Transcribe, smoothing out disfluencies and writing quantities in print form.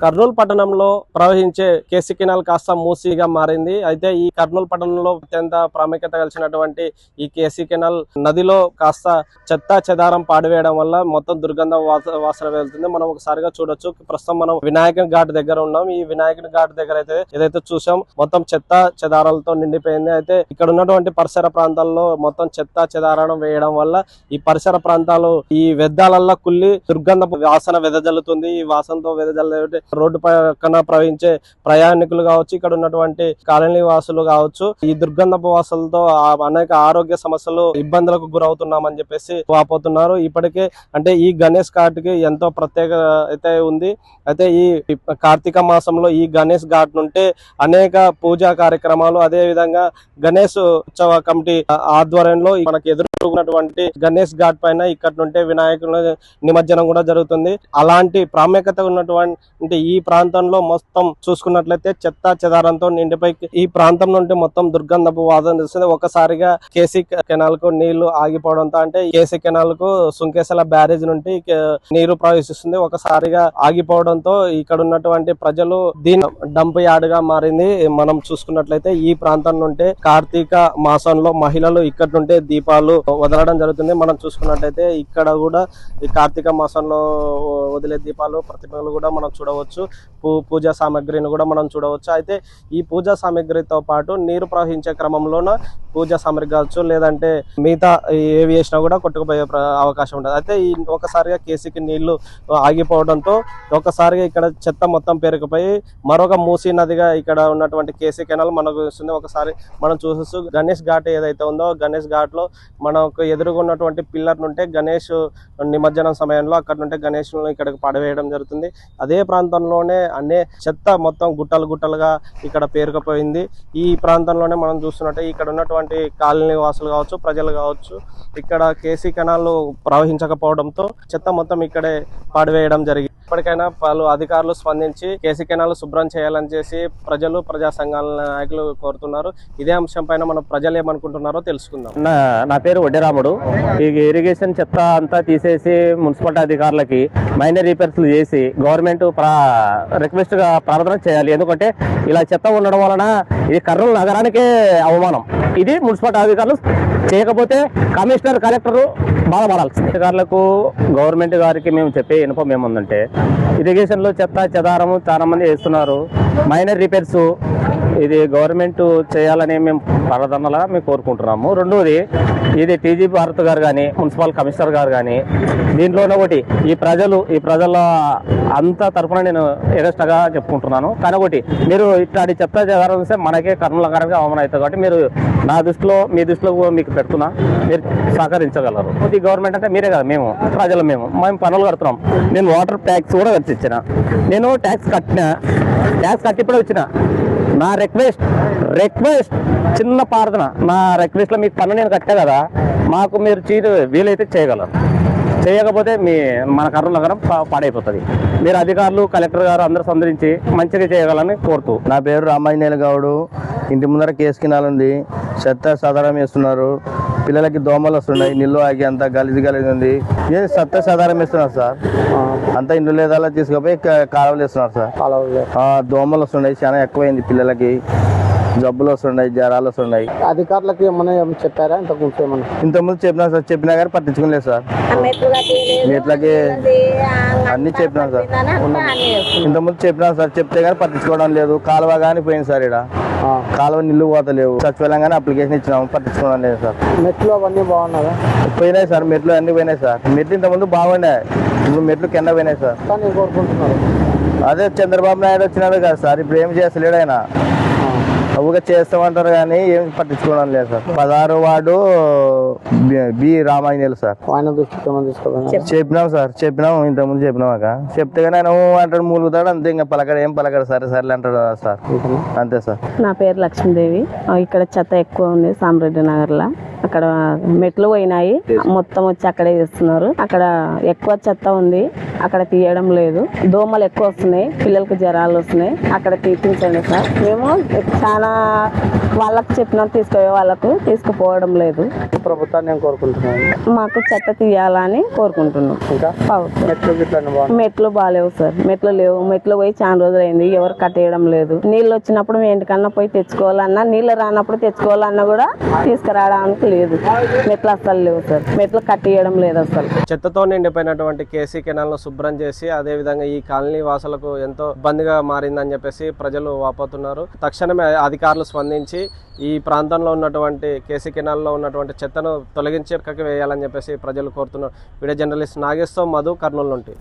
కర్నూలు పట్టణంలో ప్రవహించే KC canal కాస్త మూసీగా మారింది. అయితే ఈ కర్నూలు పట్టణంలో అత్యంత ప్రాముఖ్యత కలిసినటువంటి ఈ కేసీ కెనాల్ నదిలో కాస్త చెత్త చెదారం పాడివేయడం వల్ల మొత్తం దుర్గంధ వాసన వెళ్తుంది. మనం ఒకసారిగా చూడొచ్చు. ప్రస్తుతం మనం వినాయకుని ఘాట్ దగ్గర ఉన్నాం. ఈ వినాయకుని ఘాట్ దగ్గర అయితే ఏదైతే చూసాం మొత్తం చెత్త చెదారాలతో నిండిపోయింది. అయితే ఇక్కడ ఉన్నటువంటి పరిసర ప్రాంతాల్లో మొత్తం చెత్త చెదారం వేయడం వల్ల ఈ పరిసర ప్రాంతాలు ఈ వ్యర్థాలల్లో కుళ్ళి దుర్గంధ వాసన వెదజల్లుతుంది. ఈ వాసనతో వెదజల్లే రోడ్డు పక్కన ప్రవహించే ప్రయాణికులు కావచ్చు, ఇక్కడ ఉన్నటువంటి కాలనీ వాసులు కావచ్చు, ఈ దుర్గంధపు వాసనలతో అనేక ఆరోగ్య సమస్యలు ఇబ్బందులకు గురవుతున్నామని చెప్పేసి వాపోతున్నారు. ఇప్పటికే అంటే ఈ గణేష్ ఘాట్ కి ఎంతో ప్రత్యేకత అయితే ఉంది. అయితే ఈ కార్తీక మాసంలో ఈ గణేష్ ఘాట్ నుంటే అనేక పూజా కార్యక్రమాలు, అదే విధంగా గణేష్ ఉత్సవ కమిటీ ఆధ్వర్యంలో మనకి ఎదుర్కొన్నటువంటి గణేష్ ఘాట్ పైన ఇక్కడ నుంటే వినాయకుల నిమజ్జనం కూడా జరుగుతుంది. అలాంటి ప్రాముఖ్యత ఉన్నటువంటి ఈ ప్రాంతంలో మొత్తం చూసుకున్నట్లయితే చెత్త చెదారంతో నిండిపోయి ఈ ప్రాంతం నుండి మొత్తం దుర్గంధపు వాసన వస్తుంది. ఒకసారిగా కేసీ కెనాల్ కు నీళ్లు ఆగిపోవడంతో, అంటే కేసీ కెనాల్ కు సుంకేసల బ్యారేజ్ నుండి నీరు ప్రవేశిస్తుంది. ఒకసారిగా ఆగిపోవడంతో ఇక్కడ ఉన్నటువంటి ప్రజలు దీని డంప్ యార్డ్ గా మారింది. మనం చూసుకున్నట్లయితే ఈ ప్రాంతం నుండి కార్తీక మాసంలో మహిళలు ఇక్కడ నుండి దీపాలు వదలడం జరుగుతుంది. మనం చూసుకున్నట్లయితే ఇక్కడ కూడా ఈ కార్తీక మాసంలో వదిలే దీపాలు ప్రతిమలు కూడా మనం చూడవచ్చు. పూజా సామాగ్రిని కూడా మనం చూడవచ్చు. అయితే ఈ పూజా సామాగ్రితో పాటు నీరు ప్రవహించే క్రమంలోన పూజా సామాగ్రి కావచ్చు, లేదంటే మిగతా ఏవి వేసినా కూడా కొట్టుకుపోయే అవకాశం ఉంటుంది. అయితే ఈ ఒకసారిగా కేసీకి నీళ్లు ఆగిపోవడంతో ఒకసారిగా ఇక్కడ చెత్త మొత్తం పేరుకుపోయి మరొక మూసీ నదిగా ఇక్కడ ఉన్నటువంటి కేసీ కెనాల్ మనకు వస్తుంది. ఒకసారి మనం చూసొచ్చు. గణేష్ ఘాట్ ఏదైతే ఉందో గణేష్ ఘాట్ లో మనకు ఎదురుగా ఉన్నటువంటి పిల్లర్ నుంటే గణేష్ నిమజ్జనం సమయంలో అక్కడ నుంటే గణేష్ ఇక్కడికి పడవేయడం జరుగుతుంది. అదే ప్రాంతంలోనే అనే చెత్త మొత్తం గుట్టలు గుట్టలుగా ఇక్కడ పేరుకుపోయింది. ఈ ప్రాంతంలోనే మనం చూస్తున్నట్టే ఇక్కడ ఉన్నటువంటి కాలనీ వాసులు కావచ్చు, ప్రజలు కావచ్చు, ఇక్కడ కేసీ కెనాల్ ప్రవహించకపోవడంతో చెత్త మొత్తం ఇక్కడే పడివేయడం జరిగింది. ఇప్పటికైనా పలు అధికారులు స్పందించి కేసీ కెనాల్ శుభ్రం చేయాలని చేసి ప్రజలు, ప్రజా సంఘాల నాయకులు కోరుతున్నారు. ఇదే అంశం పైన మన ప్రజలు ఏమనుకుంటున్నారో తెలుసుకుందాం. నా పేరు వడ్డేరాముడు. ఈ ఇరిగేషన్ చెత్త అంతా తీసేసి మున్సిపాలిటీ అధికారులకి మైనర్ రిపేర్స్ చేసి గవర్నమెంట్ రిక్వెస్ట్ గా ప్రార్థన చేయాలి. ఎందుకంటే ఇలా చెత్త ఉండడం వలన ఇది కర్నూలు నగరానికే అవమానం. ఇది మున్సిపాలిటీ అధికారులు చేయకపోతే కమిషనర్, కలెక్టర్ బాధపడాల్సింది. అధికారులకు గవర్నమెంట్ గారికి మేము చెప్పే ఇన్ఫార్మ్ ఏముందంటే ఇరిగేషన్ లో చెత్త చెదారము చాలా మంది వేస్తున్నారు. మైనర్ రిపేర్స్ ఇది గవర్నమెంట్ చేయాలని మేము ప్రార్థనలా మేము కోరుకుంటున్నాము. రెండోది ఇది టీజీ భారత్ గారు కానీ, మున్సిపల్ కమిషనర్ గారు కానీ దీంట్లోనే ఒకటి ఈ ప్రజల అంతా తరఫున నేను ఎగస్ట్రాగా చెప్పుకుంటున్నాను. కానీ ఒకటి మీరు ఇట్లాంటి చెత్త చెదారం వస్తే మనకే కర్నూలు నగరానికి అవమానం అవుతుంది. కాబట్టి మీరు నా దృష్టిలో, మీ దృష్టిలో మీకు పెడుతున్నా, మీరు సహకరించగలరు. ఈ గవర్నమెంట్ అంటే మీరే కదా, మేము ప్రజలు, మేము పనులు కడుతున్నాం. నేను వాటర్ ట్యాక్స్ కూడా కట్టించిన, నేను ట్యాక్స్ కట్టిప్పుడే వచ్చిన. నా రిక్వెస్ట్ చిన్న ప్రార్థన, నా రిక్వెస్ట్లో మీకు పన్ను నేను కట్టా కదా, మాకు మీరు వీలైతే చేయగలరు. చేయకపోతే మన కర్నూలు నగరం పాడైపోతుంది. మీరు అధికారులు, కలెక్టర్ గారు అందరూ సందరించి మంచిగా చేయగలని కోరుతూ. నా పేరు రామాంజనేయులు గౌడు. ఇంటి ముందర కేసు కినాలు ఉంది. చెత్త సాధారణ వేస్తున్నారు. పిల్లలకి దోమలు వస్తున్నాయి. నీళ్ళు ఆగి అంతా గలీజు ఉంది. ఏం చెత్త సాధారణ వేస్తున్నారు సార్. అంతా ఇంట్లో లేదలా తీసుకుపోయి కాలువలు వేస్తున్నారు సార్. దోమలు వస్తున్నాయి, చాలా ఎక్కువైంది. పిల్లలకి జబ్బులు వస్తున్నాయి, జ్వరాలు వస్తున్నాయి. అధికారులకు ఏమన్నా చెప్పారా? ఇంతకుముందు చెప్పినా సార్, చెప్పినా కానీ పట్టించుకోలేదు సార్. మెట్లకి అన్ని చెప్పినాం సార్. ఇంతకుముందు చెప్పినాం సార్, చెప్తే కానీ పట్టించుకోవడం లేదు. కాలువ కానీ పోయింది సార్. ఇక్కడ కాలువ నీళ్లు పోతలేవు. సచివాలయం కానీ అప్లికేషన్ ఇచ్చినాము, పట్టించుకోవడం లేదు సార్. మెట్లు అవన్నీ బాగున్నాయా? పోయినాయి సార్, మెట్లు అన్ని పోయినాయి సార్. మెట్లు ఇంతకుముందు బాగున్నాయి, ఇప్పుడు మెట్లు కింద పోయినాయి సార్. కోరుకుంటున్నారు అదే చంద్రబాబు నాయుడు వచ్చినాడు కదా సార్, ఇప్పుడు ఏం చేస్తలేడు ఆయన. అవుగా చేస్తామంటారు కానీ ఏం పట్టించుకోవడం లేదు సార్. 16వ వార్డు బి రామాంజనేయులు సార్. చెప్పినాం సార్, ఇంతకుముందు చెప్పినాక. చెప్తే కానీ ఆయన అంటాడు, మూలుగుతాడు అంతే. ఇంకా ఏం పలకడు సరే సర్లే అంటాడు సార్, అంతే సార్. నా పేరు లక్ష్మీదేవి. ఇక్కడ చెత్త ఎక్కువ ఉంది సామరెడ్డి నగర్ లో. అక్కడ మెట్లు పోయినాయి, మొత్తం వచ్చి అక్కడే చేస్తున్నారు. అక్కడ ఎక్కువ చెత్త ఉంది. అక్కడ తీయడం లేదు. దోమలు ఎక్కువ వస్తున్నాయి, పిల్లలకు జ్వరాలు వస్తున్నాయి. అక్కడ తీపించండి సార్. మేము చాలా వాళ్ళకు చెప్పినా తీసుకుపోయే వాళ్ళకు తీసుకుపోవడం లేదు. ప్రభుత్వాన్ని ఏం కోరుకుంటున్నాను? మాకు చెత్త తీయాలని కోరుకుంటున్నాం. ఇంకా మెట్లు గిట్ల అన్ని బాగున్నాయి. మెట్లు బాగాలేవు సార్. మెట్లు లేవు. మెట్లు పోయి చాలా రోజులు అయింది, ఎవరు కట్టేయడం లేదు. నీళ్ళు వచ్చినప్పుడు మేము ఇంటికన్నా పోయి తెచ్చుకోవాలన్నా, నీళ్ళు రానప్పుడు తెచ్చుకోవాలన్నా కూడా తీసుకురావడానికి లేదు. మెట్లు అస్సలు లేవు సార్. మెట్లు కట్టేయడం లేదు అసలు. చెత్తతో నిండిపోయినటువంటి కేసీ కెనాల్ ను శుభ్రం చేసి అదే విధంగా ఈ కాలనీ వాసులకు ఎంతో ఇబ్బందిగా మారిందని చెప్పేసి ప్రజలు వాపోతున్నారు. తక్షణమే అధికారులు స్పందించి ఈ ప్రాంతంలో ఉన్నటువంటి కేసీ కెనాల్లో ఉన్నటువంటి చెత్తను తొలగించి పక్కకి వేయాలని చెప్పేసి ప్రజలు కోరుతున్నారు. వీడియో జర్నలిస్ట్ నాగేశ్వర్, మధు, కర్నూలు నుండి.